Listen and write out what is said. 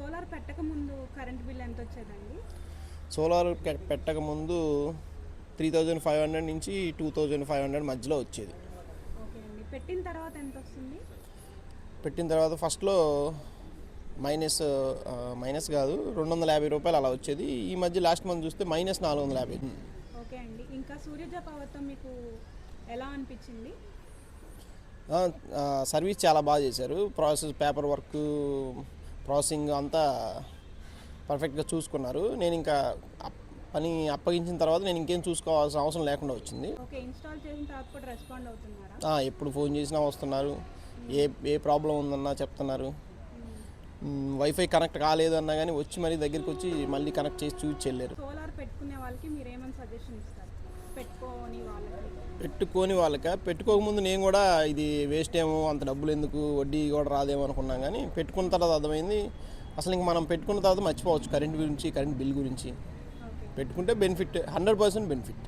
Solar పెట్టక ముందు current bill ఎంత వచ్చేదండి? సోలార్ పెట్టక ముందు 3500 నుంచి 2500 మధ్యలో వచ్చేది. ఓకే అండి. పెట్టిన తర్వాత ఎంత వస్తుంది? పెట్టిన తర్వాత ఫస్ట్లో మైనస్ కాదు, 250 రూపాయలు అలా వచ్చేది. ఈ మధ్య లాస్ట్ మంత్ చూస్తే -450. ఓకే అండి. ఇంకా సూర్యజ పవర్తో మీకు ఎలా అనిపించింది? సర్వీస్ చాలా బాగా చేశారు. పేపర్ వర్క్, ప్రాసెసింగ్ అంతా పర్ఫెక్ట్గా చూసుకున్నారు. నేను ఇంకా పని అప్పగించిన తర్వాత నేను ఇంకేం చూసుకోవాల్సిన అవసరం లేకుండా వచ్చింది. ఓకే. ఇన్స్టాల్ చేసిన తర్వాత కూడా రెస్పాండ్ అవుతున్నారా? ఎప్పుడు ఫోన్ చేసినా వస్తున్నారు. ఏ ప్రాబ్లం ఉందన్నా చెప్తున్నారు. వైఫై కనెక్ట్ కాలేదన్నా కానీ వచ్చి మరీ దగ్గరికి వచ్చి మళ్ళీ కనెక్ట్ చేసి చూసి వెళ్ళారు. సోలార్ పెట్టుకునే వాళ్ళకి మీరు ఏమైనా సజెషన్ ఇస్తారు? పెట్టుకోని పెట్టుకోకముందు నేను కూడా ఇది వేస్ట్ ఏమో, అంత డబ్బులు ఎందుకు, వడ్డీ కూడా రాదేమో అనుకున్నాం. కానీ పెట్టుకున్న తర్వాత అర్థమైంది అసలు ఇంక మనం పెట్టుకున్న తర్వాత మర్చిపోవచ్చు కరెంట్ గురించి, కరెంట్ బిల్ గురించి. పెట్టుకుంటే బెనిఫిట్, 100% బెనిఫిట్.